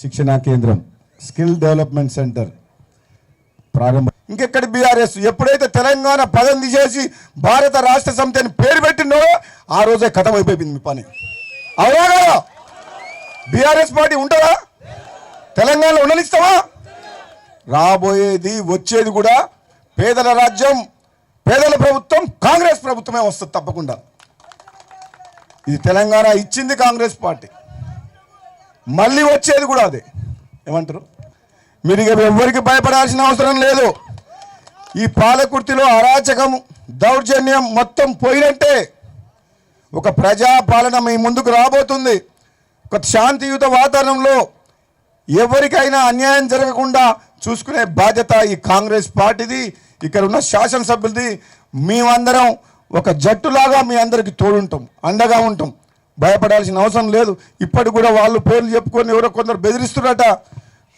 శిక్షణా కేంద్రం skill development centre ప్రారంభం. ఇంకెక్కడి బీఆర్ఎస్ ఎప్పుడైతే తెలంగాణ పదం తీసేసి భారత రాష్ట్ర సమితి అని పేరు పెట్టిందో ఆ రోజే కథం అయిపోయింది మీ పని. అవునా కదా? బీఆర్ఎస్ పార్టీ ఉంటుందా? తెలంగాణలో ఉండనిస్తావా? రాబోయేది వచ్చేది కూడా పేదల రాజ్యం, పేదల ప్రభుత్వం, కాంగ్రెస్ ప్రభుత్వమే వస్తుంది తప్పకుండా. ఇది తెలంగాణ ఇచ్చింది కాంగ్రెస్ పార్టీ, మళ్ళీ వచ్చేది కూడా అదే. ఏమంటారు? మీరు ఇక ఎవరికి భయపడాల్సిన అవసరం లేదు. ఈ పాలకుర్తిలో అరాచకం, దౌర్జన్యం మొత్తం పోయినట్టే. ఒక ప్రజాపాలన మీ ముందుకు రాబోతుంది. ఒక శాంతియుత వాతావరణంలో ఎవరికైనా అన్యాయం జరగకుండా చూసుకునే బాధ్యత ఈ కాంగ్రెస్ పార్టీది, ఇక్కడ ఉన్న శాసనసభ్యులది. మేమందరం ఒక జట్టులాగా మీ అందరికి తోడుంటాం, అండగా ఉంటాం. భయపడాల్సిన అవసరం లేదు. ఇప్పటి కూడా వాళ్ళు పేర్లు చెప్పుకొని ఎవరో కొందరు బెదిరిస్తున్నారట.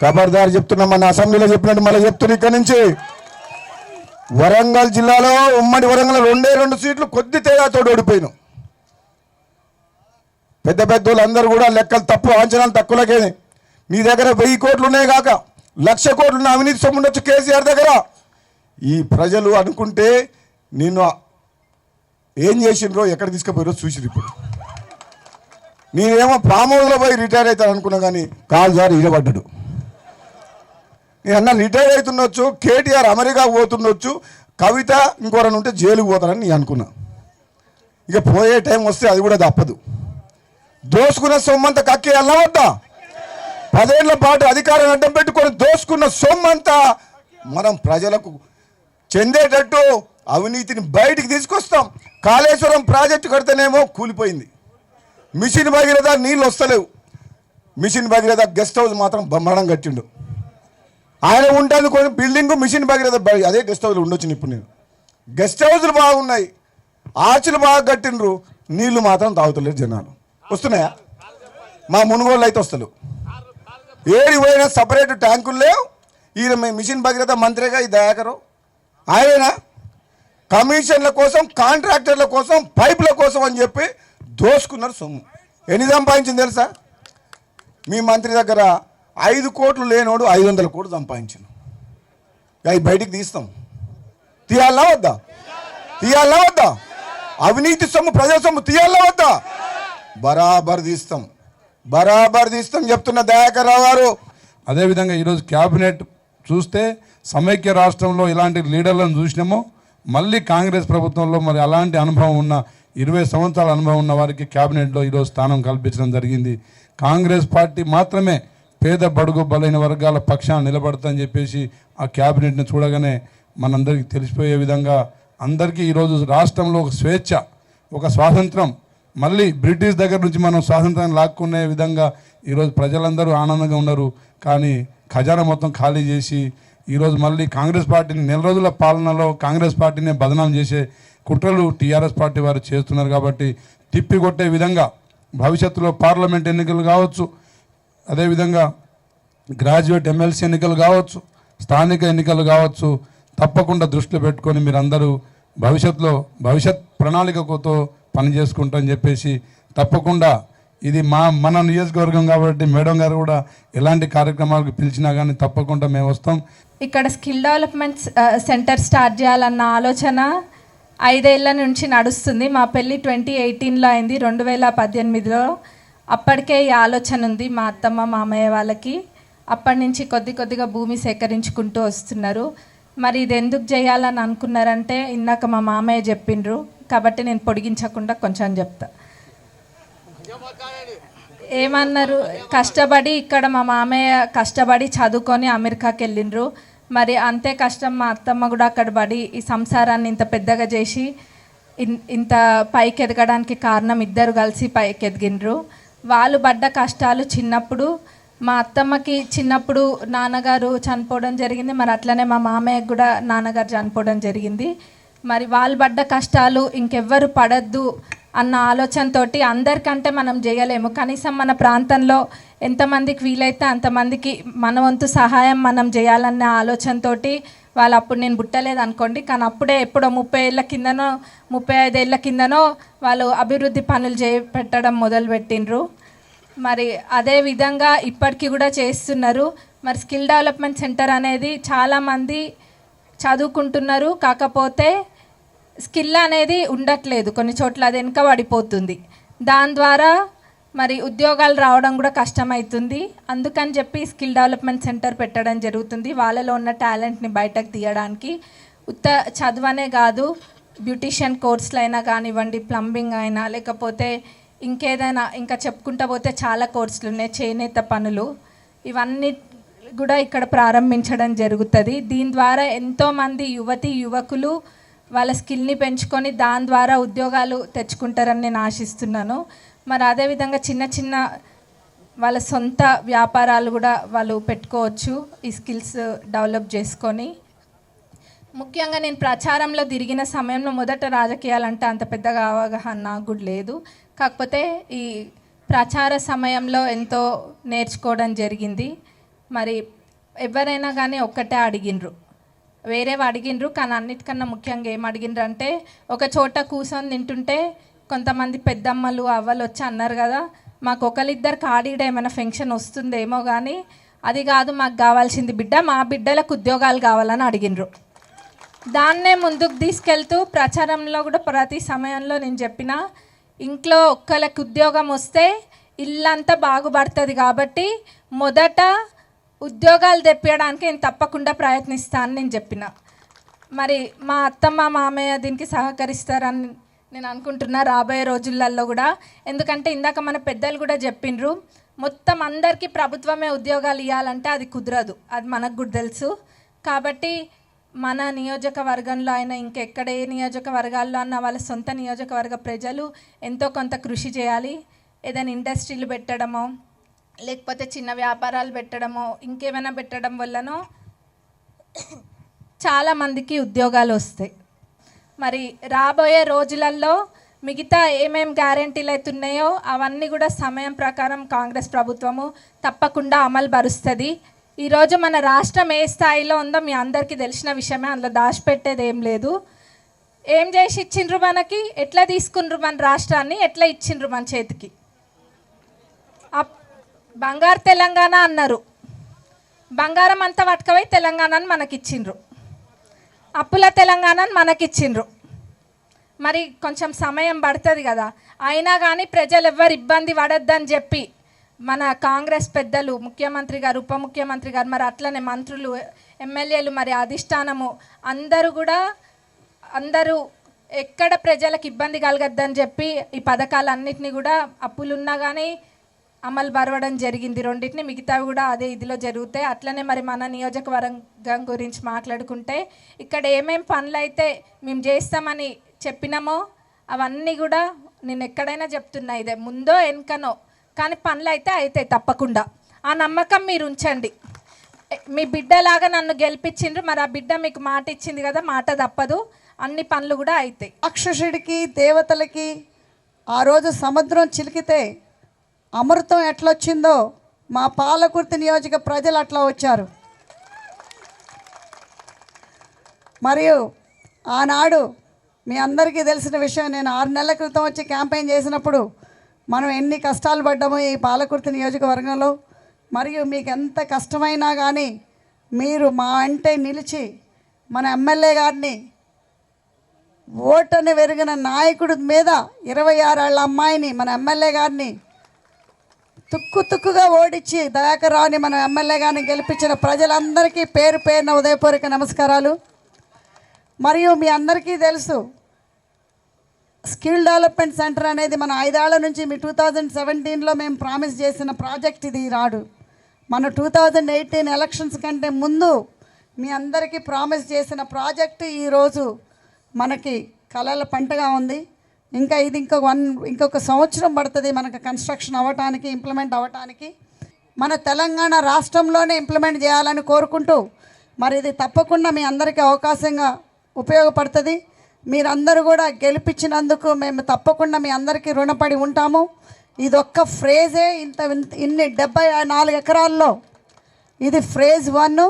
ఖబర్దారు చెప్తున్నాం, మన అసెంబ్లీలో చెప్పినట్టు మళ్ళీ చెప్తున్నా. ఇక్కడి నుంచి వరంగల్ జిల్లాలో ఉమ్మడి వరంగల్ 2 సీట్లు కొద్ది తేడాతో ఓడిపోయినాం. పెద్ద పెద్దోళ్ళు అందరూ కూడా లెక్కలు తప్పు, అంచనాలు తక్కువలకే. నీ దగ్గర 1000 కోట్లు ఉన్నాయి కాక 1,00,000 కోట్లు అవినీతి సొమ్ము ఉండొచ్చు కేసీఆర్ దగ్గర. ఈ ప్రజలు అనుకుంటే నిన్ను ఏం చేసిండ్రో, ఎక్కడ తీసుకుపోయారో చూసిరు. ఇప్పుడు నేనేమో ఫామ్ హౌస్లో పోయి రిటైర్ అవుతాను అనుకున్నా, కానీ కాలు జారి ఈడబడ్డాడు. నేను అన్న రిటైర్ అవుతుండొచ్చు, కేటీఆర్ అమెరికా పోతుండొచ్చు, కవిత ఇంకోరని ఉంటే జైలుకు పోతానని నేను అనుకున్నా. ఇక పోయే టైం వస్తే అది కూడా తప్పదు. దోసుకున్న సొమ్మంతా కక్కేయాలన్నా వద్దా? 10 ఏళ్ల పాటు అధికారాన్ని అడ్డం పెట్టుకొని దోసుకున్న సొమ్మంతా మనం ప్రజలకు చెందేటట్టు అవినీతిని బయటికి తీసుకొస్తాం. కాళేశ్వరం ప్రాజెక్టు కడితేనేమో కూలిపోయింది. మిషన్ భగీరథ నీళ్ళు వస్తలేవు. మిషన్ భగీరథ గెస్ట్ హౌస్ మాత్రం బ్రహ్మాండం కట్టిండు. ఆయన ఉంటుంది కొన్ని బిల్డింగ్, మిషన్ భగీరథ అదే గెస్ట్ హౌస్లు ఉండొచ్చు. ఇప్పుడు నేను గెస్ట్ హౌస్లు బాగున్నాయి, ఆర్చులు బాగా కట్టిండ్రు, నీళ్లు మాత్రం తాగుతలేరు జనాలు. వస్తున్నాయా? మా మునుగోళ్ళు అయితే వస్తలేవు. ఏడి పోయినా సపరేట్ ట్యాంకులు లేవు. ఈయన మిషన్ భగీరథ మంత్రిగా ఈ దయాకరు ఆయన కమిషన్ల కోసం, కాంట్రాక్టర్ల కోసం, పైపుల కోసం అని చెప్పి దోసుకున్నారు సొమ్ము. ఎన్ని సంపాదించింది తెలుసా? మీ మంత్రి దగ్గర 5 కోట్లు లేనోడు 500 కోట్లు సంపాదించాను. అవి బయటికి తీస్తాం. తీయాలా వద్దా? తీయాలా వద్దా? అవినీతి సొమ్ము, ప్రజల సొమ్ము తీయాలా వద్దా? బరాబర్ తీస్తాం, బరాబర్ తీస్తాం చెప్తున్న దయాకర్ రావు గారు. అదేవిధంగా ఈరోజు క్యాబినెట్ చూస్తే సమైక్య రాష్ట్రంలో ఇలాంటి లీడర్లను చూసినామో, మళ్ళీ కాంగ్రెస్ ప్రభుత్వంలో మరి అలాంటి అనుభవం ఉన్న 20 సంవత్సరాల అనుభవం ఉన్న వారికి క్యాబినెట్లో ఈరోజు స్థానం కల్పించడం జరిగింది. కాంగ్రెస్ పార్టీ మాత్రమే పేద బడుగు బలైన వర్గాల పక్షాన నిలబడతాని చెప్పేసి ఆ క్యాబినెట్ని చూడగానే మనందరికీ తెలిసిపోయే విధంగా అందరికీ ఈరోజు రాష్ట్రంలో ఒక స్వేచ్ఛ, ఒక స్వాతంత్రం, మళ్ళీ బ్రిటిష్ దగ్గర నుంచి మనం స్వాతంత్రాన్ని లాక్కునే విధంగా ఈరోజు ప్రజలందరూ ఆనందంగా ఉన్నారు. కానీ ఖజానా మొత్తం ఖాళీ చేసి ఈరోజు మళ్ళీ కాంగ్రెస్ పార్టీని 4 రోజుల పాలనలో కాంగ్రెస్ పార్టీని బదనాం చేసే కుట్రలు టీఆర్ఎస్ పార్టీ వారు చేస్తున్నారు. కాబట్టి తిప్పికొట్టే విధంగా భవిష్యత్తులో పార్లమెంట్ ఎన్నికలు కావచ్చు, అదేవిధంగా గ్రాడ్యుయేట్ ఎమ్మెల్సీ ఎన్నికలు కావచ్చు, స్థానిక ఎన్నికలు కావచ్చు, తప్పకుండా దృష్టిలో పెట్టుకొని మీరందరూ భవిష్యత్ ప్రణాళికతో పని చేసుకుంటామని చెప్పేసి తప్పకుండా ఇది మన నియోజకవర్గం కాబట్టి మేడం గారు కూడా ఎలాంటి కార్యక్రమాలకు పిలిచినా కానీ తప్పకుండా మేము వస్తాం. ఇక్కడ స్కిల్ డెవలప్మెంట్ సెంటర్ స్టార్ట్ చేయాలన్న ఆలోచన 5 ఏళ్ల నుంచి నడుస్తుంది. మా పెళ్ళి 2018లో అయింది, 2018లో. అప్పటికే ఈ ఆలోచన ఉంది మా అత్తమ్మ మామయ్య వాళ్ళకి. అప్పటి నుంచి కొద్దిగా భూమి సేకరించుకుంటూ వస్తున్నారు. మరి ఇది ఎందుకు చేయాలని అనుకున్నారంటే ఇందాక మా మామయ్య చెప్పిండ్రు కాబట్టి నేను పొడిగించకుండా కొంచెం చెప్తా. ఏమన్నారు? కష్టపడి ఇక్కడ మా మామయ్య కష్టపడి చదువుకొని అమెరికాకి వెళ్ళిండ్రు. మరి అంతే కష్టం మా అత్తమ్మ కూడా అక్కడ పడి ఈ సంసారాన్ని ఇంత పెద్దగా చేసి ఇంత పైకి ఎదగడానికి కారణం ఇద్దరు కలిసి పైకి ఎదిగిండ్రు. వాళ్ళు పడ్డ కష్టాలు చిన్నప్పుడు మా అత్తమ్మకి చిన్నప్పుడు నాన్నగారు చనిపోవడం జరిగింది. మరి అట్లనే మా మామయ్యకు కూడా నాన్నగారు చనిపోవడం జరిగింది. మరి వాళ్ళు పడ్డ కష్టాలు ఇంకెవ్వరు పడద్దు అన్న ఆలోచనతోటి అందరికంటే మనం చేయలేము, కనీసం మన ప్రాంతంలో ఎంతమందికి వీలైతే అంతమందికి మన వంతు సహాయం మనం చేయాలన్న ఆలోచనతోటి వాళ్ళు అప్పుడు నేను పుట్టలేదు అనుకోండి, కానీ అప్పుడే ఎప్పుడో 30 ఏళ్ళ కిందనో 35 ఏళ్ళ కిందనో వాళ్ళు అభివృద్ధి పనులు పెట్టడం మొదలుపెట్టిండ్రు. మరి అదే విధంగా ఇప్పటికీ కూడా చేస్తున్నారు. మరి స్కిల్ డెవలప్మెంట్ సెంటర్ అనేది చాలామంది చదువుకుంటున్నారు, కాకపోతే స్కిల్ అనేది ఉండట్లేదు, కొన్ని చోట్ల అది వెనుక పడిపోతుంది. దాని ద్వారా మరి ఉద్యోగాలు రావడం కూడా కష్టమవుతుంది. అందుకని చెప్పి స్కిల్ డెవలప్మెంట్ సెంటర్ పెట్టడం జరుగుతుంది, వాళ్ళలో ఉన్న టాలెంట్ని బయటకు తీయడానికి. చదువనే కాదు, బ్యూటీషియన్ కోర్సులు అయినా కానివ్వండి, ప్లంబింగ్ అయినా, లేకపోతే ఇంకేదైనా ఇంకా చెప్పుకుంటూ పోతే చాలా కోర్సులు ఉన్నాయి, చేనేత పనులు, ఇవన్నీ కూడా ఇక్కడ ప్రారంభించడం జరుగుతుంది. దీని ద్వారా ఎంతోమంది యువకులు వాళ్ళ స్కిల్ని పెంచుకొని దాని ద్వారా ఉద్యోగాలు తెచ్చుకుంటారని నేను ఆశిస్తున్నాను. మరి అదేవిధంగా చిన్న చిన్న వాళ్ళ సొంత వ్యాపారాలు కూడా వాళ్ళు పెట్టుకోవచ్చు ఈ స్కిల్స్ డెవలప్ చేసుకొని. ముఖ్యంగా నేను ప్రచారంలో తిరిగిన సమయంలో మొదట రాజకీయాలంటే అంత పెద్దగా అవగాహన నాకు కూడా లేదు, కాకపోతే ఈ ప్రచార సమయంలో ఎంతో నేర్చుకోవడం జరిగింది. మరి ఎవరైనా కానీ ఒక్కటే అడిగినరు, వేరేవి అడిగినరు, కానీ అన్నిటికన్నా ముఖ్యంగా ఏం అడిగినరు అంటే, ఒక చోట కూర్చొని తింటుంటే కొంతమంది పెద్దమ్మలు అవ్వలు వచ్చి అన్నారు కదా, మాకు ఒకరిద్దరు కాడీడ ఏమైనా ఫంక్షన్ వస్తుందేమో కానీ అది కాదు, మాకు కావాల్సింది బిడ్డ, మా బిడ్డలకు ఉద్యోగాలు కావాలని అడిగినరు. దాన్నే ముందుకు తీసుకెళ్తూ ప్రచారంలో కూడా ప్రతి సమయంలో నేను చెప్పిన, ఇంట్లో ఒక్కరికి ఉద్యోగం వస్తే ఇల్లంతా బాగుపడుతుంది, కాబట్టి మొదట ఉద్యోగాలు తెప్పించడానికి నేను తప్పకుండా ప్రయత్నిస్తాను నేను చెప్పిన. మరి మా అత్తమ్మ మామయ్య దీనికి సహకరిస్తారని నేను అనుకుంటున్నా రాబోయే రోజులలో కూడా. ఎందుకంటే ఇందాక మన పెద్దలు కూడా చెప్పిండ్రు, మొత్తం అందరికీ ప్రభుత్వమే ఉద్యోగాలు ఇవ్వాలంటే అది కుదరదు, అది మనకు కూడా తెలుసు. కాబట్టి మన నియోజకవర్గంలో అయినా ఇంకెక్కడ ఏ నియోజకవర్గాల్లో అన్న వాళ్ళ సొంత నియోజకవర్గ ప్రజలు ఎంతో కొంత కృషి చేయాలి. ఏదైనా ఇండస్ట్రీలు పెట్టడమో, లేకపోతే చిన్న వ్యాపారాలు పెట్టడమో, ఇంకేమైనా పెట్టడం వల్లనో చాలామందికి ఉద్యోగాలు వస్తాయి. మరి రాబోయే రోజులలో మిగతా ఏమేం గ్యారెంటీలు అవుతున్నాయో అవన్నీ కూడా సమయం ప్రకారం కాంగ్రెస్ ప్రభుత్వము తప్పకుండా అమలు పరుస్తుంది. ఈరోజు మన రాష్ట్రం ఏ స్థాయిలో ఉందో మీ అందరికీ తెలిసిన విషయమే, అందులో దాచిపెట్టేది ఏం లేదు. ఏం చేసి ఇచ్చిండ్రు మనకి, ఎట్లా తీసుకుండ్రు మన రాష్ట్రాన్ని, ఎట్లా ఇచ్చిండ్రు మన చేతికి. బంగారు తెలంగాణ అన్నారు, బంగారం అంతా పట్టుకపోయి తెలంగాణని మనకిచ్చిండ్రు, అప్పుల తెలంగాణని మనకిచ్చిండ్రు. మరి కొంచెం సమయం పడుతుంది కదా, అయినా కానీ ప్రజలు ఎవ్వరు ఇబ్బంది పడొద్దని చెప్పి మన కాంగ్రెస్ పెద్దలు, ముఖ్యమంత్రి గారు, ఉప ముఖ్యమంత్రి గారు, మరి అట్లనే మంత్రులు, ఎమ్మెల్యేలు, మరి అధిష్టానము అందరూ ఎక్కడ ప్రజలకు ఇబ్బంది కలగద్దని చెప్పి ఈ పథకాలన్నింటినీ కూడా అప్పులున్నా కానీ అమలు పరవడం జరిగింది, రెండింటిని. మిగతావి కూడా అదే ఇదిలో జరుగుతాయి. అట్లనే మరి మన నియోజకవర్గం గురించి మాట్లాడుకుంటే, ఇక్కడ ఏమేం పనులు అయితే మేము చేస్తామని చెప్పినామో అవన్నీ కూడా నేను ఎక్కడైనా చెప్తున్నా, ఇదే ముందో వెనుకనో కానీ పనులు అయితే అవుతాయి తప్పకుండా. ఆ నమ్మకం మీరు ఉంచండి. మీ బిడ్డలాగా నన్ను గెలిపించిండ్రు, మరి ఆ బిడ్డ మీకు మాట ఇచ్చింది కదా, మాట తప్పదు, అన్ని పనులు కూడా అవుతాయి. రాక్షసుడికి దేవతలకి ఆ రోజు సముద్రం చిలికితే అమృతం ఎట్లొచ్చిందో మా పాలకుర్తి నియోజక ప్రజలు అట్లా వచ్చారు. మరియు ఆనాడు మీ అందరికీ తెలిసిన విషయం, నేను 6 నెలల క్రితం వచ్చి క్యాంపెయిన్ చేసినప్పుడు మనం ఎన్ని కష్టాలు పడ్డామో ఈ పాలకుర్తి నియోజకవర్గంలో. మరియు మీకు ఎంత కష్టమైనా కానీ మీరు మా అంటే నిలిచి మన ఎమ్మెల్యే గారిని, ఓటని వెరిగిన నాయకుడి మీద 26 ఏళ్ల అమ్మాయిని మన ఎమ్మెల్యే గారిని తుక్కుగా ఓడించి దయాకర్ రావుని మన ఎమ్మెల్యే గారిని గెలిపించిన ప్రజలందరికీ పేరు పేరున ఉదయపూర్వక నమస్కారాలు. మరియు మీ అందరికీ తెలుసు, స్కిల్ డెవలప్మెంట్ సెంటర్ అనేది మన 5 ఏళ్ల నుంచి మీ 2017లో మేము ప్రామిస్ చేసిన ప్రాజెక్ట్ ఇది. రాడు మన 2018 ఎలక్షన్స్ కంటే ముందు మీ అందరికీ ప్రామిస్ చేసిన ప్రాజెక్టు ఈరోజు మనకి కళల పంటగా ఉంది. ఇంకా ఇది ఇంకొక సంవత్సరం పడుతుంది మనకు కన్స్ట్రక్షన్ అవ్వటానికి, ఇంప్లిమెంట్ అవ్వటానికి. మన తెలంగాణ రాష్ట్రంలోనే ఇంప్లిమెంట్ చేయాలని కోరుకుంటూ, మరి ఇది తప్పకుండా మీ అందరికీ అవకాశంగా ఉపయోగపడుతుంది. మీరందరూ కూడా గెలిపించినందుకు మేము తప్పకుండా మీ అందరికీ రుణపడి ఉంటాము. ఇదొక్క ఫ్రేజే, ఇన్ని 74 ఎకరాల్లో ఇది ఫేజ్ 1.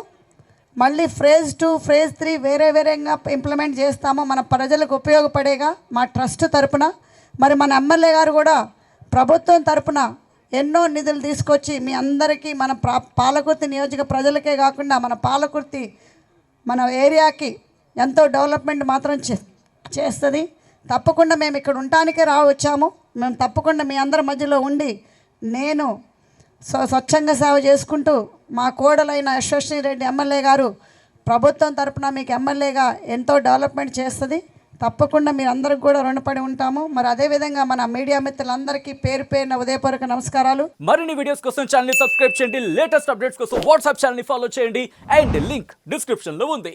మళ్ళీ ఫేజ్ 2, ఫేజ్ 3 వేరేగా ఇంప్లిమెంట్ చేస్తాము మన ప్రజలకు ఉపయోగపడేగా మా ట్రస్ట్ తరపున. మరి మన ఎమ్మెల్యే గారు కూడా ప్రభుత్వం తరపున ఎన్నో నిధులు తీసుకొచ్చి మీ అందరికీ మన పాలకుర్తి నియోజక ప్రజలకే కాకుండా మన పాలకుర్తి మన ఏరియాకి ఎంతో డెవలప్మెంట్ మాత్రం చేస్తుంది. తప్పకుండా మేము ఇక్కడ ఉండటానికే వచ్చాము. మేము తప్పకుండా మీ అందరి మధ్యలో ఉండి నేను స్వచ్ఛంగా సేవ చేసుకుంటూ మా కోడలైన యశస్విని రెడ్డి ఎమ్మెల్యే గారు ప్రభుత్వం తరపున మీకు ఎమ్మెల్యేగా ఎంతో డెవలప్మెంట్ చేస్తుంది. తప్పకుండా మీరు అందరికి కూడా రుణపడి ఉంటాము. మరి అదేవిధంగా మన మీడియా మిత్రులందరికీ పేరు పేరున ఉదయపూర్వక నమస్కారాలు. మరిన్ని వీడియోస్ కోసం ఛానల్ ని సబ్స్క్రైబ్ చేయండి, లేటెస్ట్ అప్డేట్స్ కోసం వాట్సాప్ ఛానల్ ని ఫాలో చేయండి అండ్ లింక్ డిస్క్రిప్షన్ లో ఉంది.